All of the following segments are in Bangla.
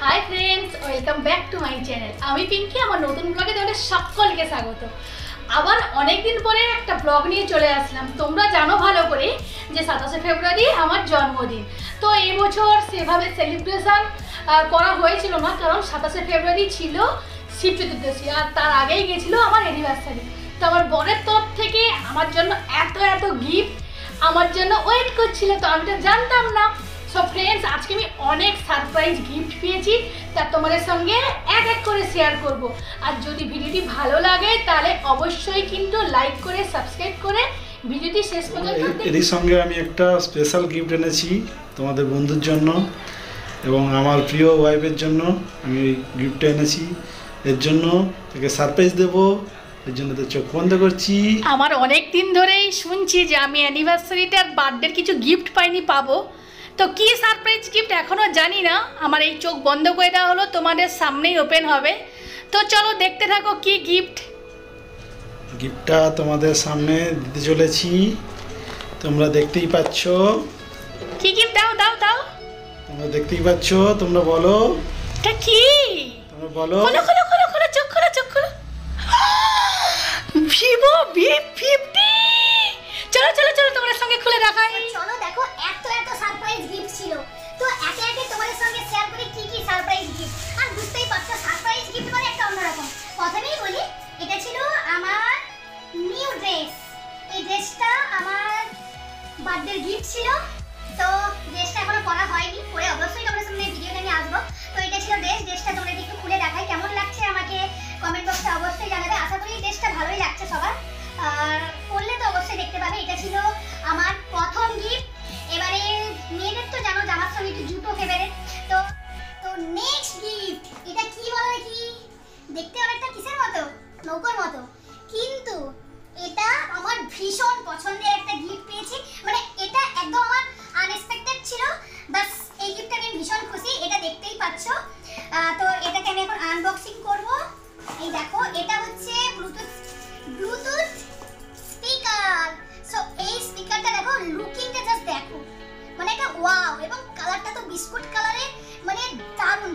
Hi friends, welcome back to my channel. আমি পিঙ্কি, আমার নতুন ব্লগে তোমাদের সকলকে স্বাগত। আবার অনেকদিন পরে একটা ব্লগ নিয়ে চলে আসলাম। তোমরা জানো ভালো করে যে 27শে ফেব্রুয়ারি আমার জন্মদিন। তো এই বছর সেভাবে সেলিব্রেশন করা হয়েছিল না, কারণ 27শে ফেব্রুয়ারি ছিল শিব চতুর্দশী, আর তার আগেই গেছিলো আমার অ্যানিভার্সারি। তো আমার বোনের তরফ থেকে আমার জন্য এত গিফট আমার জন্য ওয়েট করছিল, তো আমি তো জানতাম না। সো ফ্রেন্ডস, আজকে আমি অনেক সারপ্রাইজ গিফট পেয়েছি, তা তোমাদের সঙ্গে এক এক করে শেয়ার করব। আর যদি ভিডিওটি ভালো লাগে তাহলে অবশ্যই কিন্তু লাইক করে সাবস্ক্রাইব করে ভিডিওটি শেষ পর্যন্ত দেখো। এর সঙ্গে আমি একটা স্পেশাল গিফট এনেছি তোমাদের বন্ধুর জন্য এবং আমার প্রিয় ওয়াইফের জন্য আমি গিফটটা এনেছি। এর জন্য তাকে সারপ্রাইজ দেবো, এর জন্য তো চোখ বন্ধ করছি। আমার অনেক দিন ধরেই শুনছি যে আমি অ্যানিভার্সারিতে আর বার্থডের কিছু গিফট পাবো। তো কি সারপ্রাইজ গিফট এখনও জানি না। আমার এই চোখ বন্ধ করে দেওয়া হলো, তোমাদের সামনেই ওপেন হবে। তো চলো দেখতে থাকো কি গিফট। গিফটটা তোমাদের সামনে দিতে চলেছি, তোমরা দেখতেই পাচ্ছ। কি গিফট? দাও দাও দাও, তোমরা দেখতেই পাচ্ছ, তোমরা বলো এটা কি? তোমরা বলো। খোলো খোলো খোলো খোলো, চোখ খোলো চোখ খোলো। Vivo V50। চলো চলো চলো তোমাদের সঙ্গে খুলে দেখাই। চলো দেখো, এত সারপ্রাইজ গিফট ছিল। তো একে একে তোমাদের সঙ্গে শেয়ার করি কি কি সারপ্রাইজ গিফট। আর বুঝতেই পারছো সারপ্রাইজ গিফট মানে একটা অন্যরকম। প্রথমেই বলি, এটা ছিল আমার নিউ ড্রেস। এই ড্রেসটা আমার বার্থডে গিফট ছিল। তো ড্রেসটা এখনো পরা হয়নি, পরে অবশ্যই তোমাদের সামনে ভিডিওতে আমি আসবো। তো এটা ছিল ড্রেসটা তোমাদের একটু খুলে দেখাই কেমন লাগছে, আমাকে কমেন্ট বক্সে অবশ্যই জানাবে। আশা করি ড্রেসটা ভালোই লাগছে সবার, আর পরলে তো অবশ্যই দেখতে পাবে। এটা ছিল আমার প্রথম গিফট। এবারে মেয়েদের তো জানো জামার সঙ্গে একটু জুতো ফেভারিট। তো তো নেক্সট গিফট, এটা কি বলো দেখি? দেখতে অনেকটা কিসের মতো, নৌকোর মতো, কিন্তু এটা আমার ভীষণ পছন্দের একটা গিফট পেয়েছি। মানে এটা একদম আমার আনএক্সপেক্টেড ছিল। বাস এই গিফটটা আমি ভীষণ খুশি, এটা দেখতেই পাচ্ছ। তো এটাকে আমি এখন আনবক্সিং করব। এই দেখো, এটা হচ্ছে ব্লুটুথ স্পিকার। সো এই স্পিকারটা দেখো, লুকিংটা জাস্ট দেখো, মানে এটা ওয়াও। এবং কালারটা তো বিস্কুট কালারে, মানে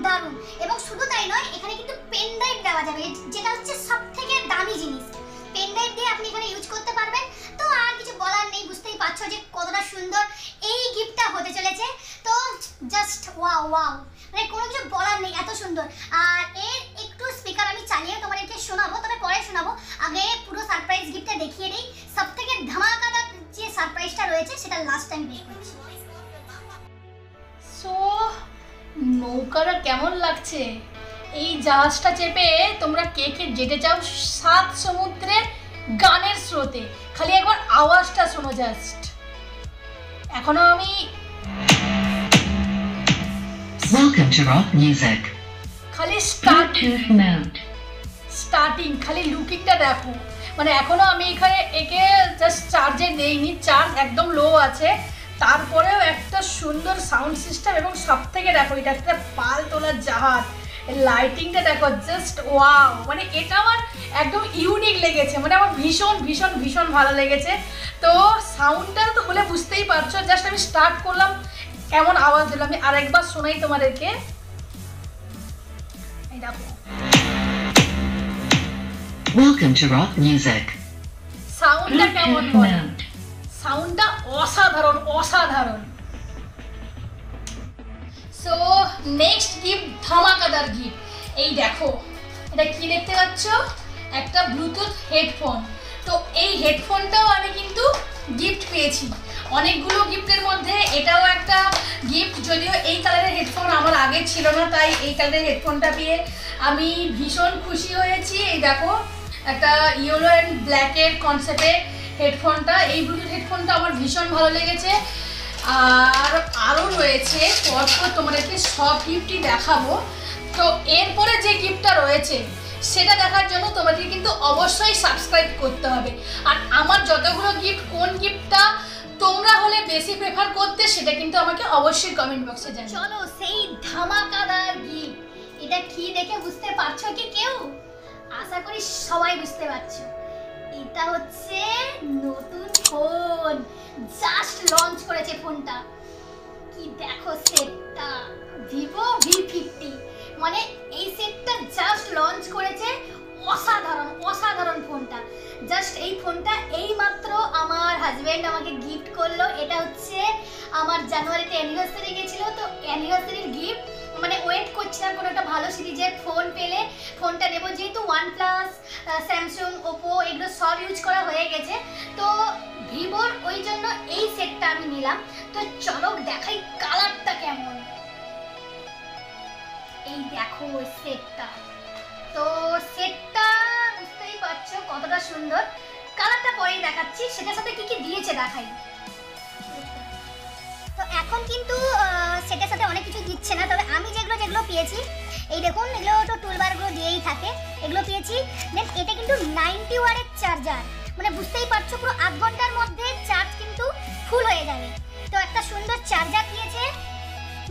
দারুণ। এবং শুধু তাই নয়, এখানে কিন্তু পেন ড্রাইভ দেওয়া যাবে, যেটা হচ্ছে সবথেকে দামি জিনিস। পেন ড্রাইভ দিয়ে আপনি এখানে ইউজ করতে পারবেন। তো আর কিছু বলার নেই, বুঝতেই পারছো যে কতটা সুন্দর এই গিফটটা হতে চলেছে। তো জাস্ট ওয়াও, মানে কোনো কিছু বলার নেই, এত সুন্দর। আর এর একটু স্পিকার আমি চালিয়ে তোমাদেরকে শোনাবো, তবে পরে শোনাবো। আগে পুরো সারপ্রাইজ গিফটটা দেখিয়ে দিই। সবথেকে ধামাকাদার যে সারপ্রাইজটা রয়েছে সেটা লাস্ট টাইম বের করছি। সো নৌকাটা কেমন লাগছে? এই জাহাজটা চেপে তোমরা কে যেতে চাও 7 সমুদ্রের গানের স্রোতে? খালি একবার আওয়াজটা শোনো জাস্ট। এখনো আমি Welcome to rock music. খালি Bluetooth mode. স্টার্টিং, খালি লুকিংটা দেখো। মানে এখনো আমি একে জাস্ট চার্জে দেইনি, চার্জ একদম লো আছে। তারপরেও একটা সুন্দর সাউন্ড সিস্টেম, এবং সব থেকে দেখো এটা একটা পাল তোলার জাহাজ। লাইটিংটা দেখো, জাস্ট ওয়াও। মানে এটা আমার একদম ইউনিক লেগেছে, মানে আমার ভীষণ ভালো লেগেছে। তো সাউন্ডটা তো হলে বুঝতেই পারছো। জাস্ট আমি স্টার্ট করলাম, কেমন আওয়াজ দিলাম আমি আরেকবার শোনাই তোমাদেরকে। এই দেখো, Welcome to rock music. সাউন্ডটা কেমন Bluetooth বল? mode. সাউন্ডটা অসাধারণ। সো নেক্সট গিফট, ধামাকাদার গিফট। এই দেখো, এটা কি দেখতে পাচ্ছ? একটা ব্লুটুথ হেডফোন। তো এই হেডফোনটাও আমি কিন্তু গিফট পেয়েছি। অনেকগুলো গিফটের মধ্যে এটাও একটা গিফট, যদিও এই কালারের হেডফোন আমার আগে ছিল না, তাই এই কালারের হেডফোনটা পেয়ে আমি ভীষণ খুশি হয়েছি। এই দেখো, একটা ইয়েলো অ্যান্ড ব্ল্যাকের কনসেপ্টে হেডফোনটা। এই ব্লুটুথ হেডফোনটা আমার ভীষণ ভালো লেগেছে। আর আরও রয়েছে, পরপর তোমাদেরকে সব গিফটই দেখাবো। তো এরপরে যে গিফটটা রয়েছে সেটা দেখার জন্য তোমাদের কিন্তু অবশ্যই সাবস্ক্রাইব করতে হবে। আর আমার যতগুলো গিফট, কোন গিফটটা তোমরা হলে বেশি প্রেফার করতে, সেটা কিন্তু আমাকে অবশ্যই কমেন্ট বক্সে জানাও। চলো সেই ধামাকাদার গিফট, এটা কি দেখে বুঝতে পারছো কি কেউ? আশা করি সবাই বুঝতে পারছো। এটা হচ্ছে নতুন ফোন, জাস্ট লঞ্চ করেছে ফোনটা। কি দেখো সেটটা, ভিভো V50। মানে এই সেটটা জাস্ট লঞ্চ করেছে, অসাধারণ অসাধারণ ফোনটা। জাস্ট এই ফোনটা এই মাত্র আমার হাজব্যান্ড আমাকে গিফট করলো। এটা হচ্ছে আমার জানুয়ারিতে অ্যানিভার্সারি গেছিলো, তো অ্যানিভার্সারির গিফট। মানে ওয়েট করছিলাম কোনো একটা ভালো সিরিজের ফোন পেলে ফোনটা নেবো, যেহেতু OnePlus, স্যামসাং, ওপো এগুলো সব ইউজ করা হয়ে গেছে, তো ভিভোর ওই জন্য এই সেটটা আমি নিলাম। তো চলো দেখাই কালারটা কেমন। এই দেখো সেটটা, তো সেটটা বুঝতেই পারছো কতটা সুন্দর। কালারটা পরেই দেখাচ্ছি, সেটার সাথে কি কি দিয়েছে দেখাই। তো এখন কিন্তু সেটার সাথে অনেক কিছু দিচ্ছে না, তবে আমি যেগুলো পেয়েছি, এই দেখুন এগুলো তো টুলবারগুলো দিয়েই থাকে, এগুলো পেয়েছি। দেন এটা কিন্তু 90 ওয়াটের চার্জার, মানে বুঝতেই পারছো পুরো আধ ঘন্টার মধ্যে চার্জ কিন্তু ফুল হয়ে যাবে। তো একটা সুন্দর চার্জার দিয়েছে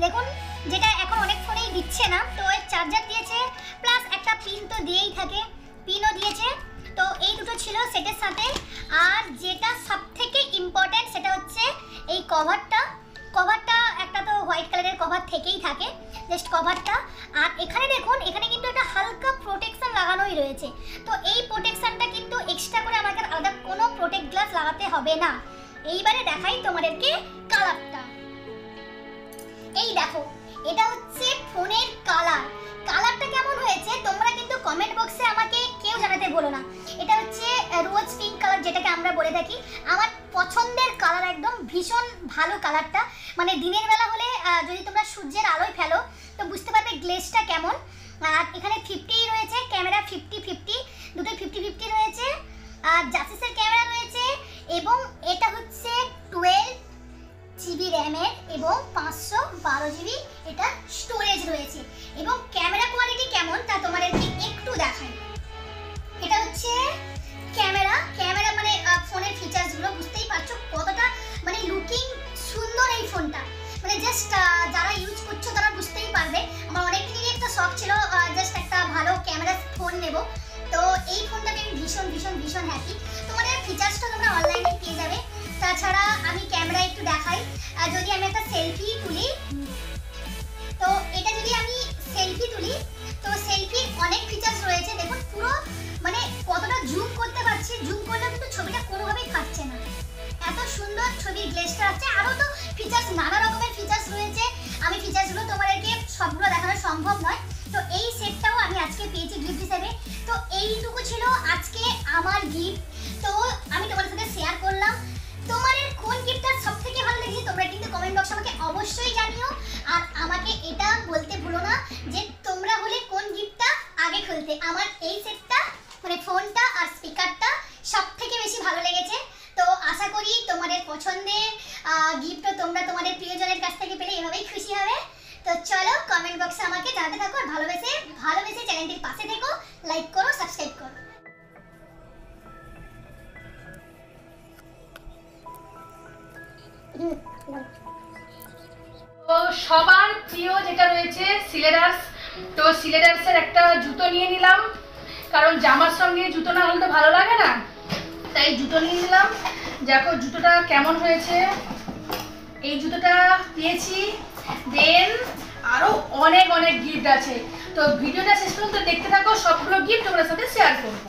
দেখুন, যেটা এখন অনেক ফোনেই দিচ্ছে না, তো এর চার্জার দিয়েছে, প্লাস একটা পিন তো দিয়েই থাকে, পিনও দিয়েছে। তো এই দুটো ছিল সেটের সাথে। আর যেটা সবথেকে ইম্পর্টেন্ট সেটা হচ্ছে এই কভারটা একটা তো হোয়াইট কালারের কভার থেকেই থাকে, জাস্ট কভারটা। আর এখানে দেখুন, এখানে কিন্তু একটা হালকা প্রোটেকশন লাগানোই রয়েছে। তো এই প্রোটেকশনটা কিন্তু এক্সট্রা করে আমাকে আলাদা কোনো প্রোটেক্ট গ্লাস লাগাতে হবে না। এইবারে দেখাই তোমাদেরকে কালারটা। এই দেখো, এটা হচ্ছে ফোনের কালারটা কেমন হয়েছে তোমরা কিন্তু কমেন্ট বক্সে আমাকে কেউ জানাতে বলো না। এটা হচ্ছে রোজ পিঙ্ক কালার, যেটাকে আমরা বলে থাকি। আমার পছন্দের কালার, একদম ভীষণ ভালো কালারটা। মানে দিনের বেলা হলে যদি তোমরা সূর্যের আলোয় ফেলো তো বুঝতে পারবে গ্লেজটা কেমন। আর এখানে 50 রয়েছে, ক্যামেরা 50-50, দুটো 50-50 রয়েছে। আর জাসিসের ক্যামেরা রয়েছে, এবং এটা হচ্ছে 12 GB র্যামের এবং 512 GB এটা স্টোরেজ রয়েছে। এবং ক্যামেরা কোয়ালিটি কেমন তা তোমাদেরকে একটু দেখাই। এটা হচ্ছে ক্যামেরা মানে ফোনের ফিচার্সগুলো বুঝতেই পারছো কতটা মানে লুকিং সুন্দর এই ফোনটা। মানে জাস্ট যারা ইউজ করছো তারা বুঝতেই পারবে। আমার অনেক দিনই একটা শখ ছিল জাস্ট একটা ভালো ক্যামেরা ফোন নেব, তো এই ফোনটাকে আমি ভীষণ হ্যাপি। তোমাদের ফিচার্সটা তোমরা অনলাইনে পেয়ে যাবে। তাছাড়া আমি ক্যামেরা একটু দেখাই, যদি আমি একটা সেলফি তুলি, তো এটা যদি আমি সেলফি তুলি তো সেলফির অনেক ফিচার্স রয়েছে। দেখুন পুরো মানে কতটা জুম করতে পারছি, জুম করলেও কিন্তু ছবিটা কোনোভাবেই ফাটছে না, এত সুন্দর ছবির গ্লেজটা আছে। আরও তো ফিচার্স, নানা রকমের ফিচার্স রয়েছে, আমি ফিচার্সগুলো তোমাদেরকে সবগুলো দেখানো সম্ভব নয়। তো এই সেটটাও আমি আজকে পেয়েছি গিফট হিসেবে। তো এইটুকু ছিল আজকে আমার গিফট, তো আমি তোমাদের সাথে শেয়ার করলাম। তোমাদের কোন গিফটটা সবথেকে ভালো লেগেছে তোমরা কিন্তু কমেন্ট বক্সে আমাকে অবশ্যই জানিও। আর আমাকে এটা বলতে ভুলো না যে তোমরা হলে কোন গিফটটা আগে খুলতে। আমার এই সেটটা মানে ফোনটা আর স্পিকারটা সবথেকে বেশি ভালো লেগেছে। তো আশা করি তোমাদের পছন্দের গিফটও তোমরা তোমাদের প্রিয়জনের কাছ থেকে পেলে এভাবেই খুশি হবে। তো চলো কমেন্ট বক্সে আমাকে জানাতে থাকো, আর ভালোবেসে চ্যানেলটির পাশে থেকো, লাইক করো, সাবস্ক্রাইব করো। তো সবার প্রিয় যেটা রয়েছে সিলেডার্স, তো সিলেডার্সের একটা জুতো নিয়ে নিলাম, কারণ জামার সঙ্গে জুতো না হলে তো ভালো লাগে না, তাই জুতো নিয়ে নিলাম। দেখো জুতোটা কেমন হয়েছে, এই জুতোটা পেয়েছি। দেন আরও অনেক গিফট আছে, তো ভিডিওটা শেষ পর্যন্ত দেখতে থাকো, সবগুলো গিফট তোমাদের সাথে শেয়ার করবো।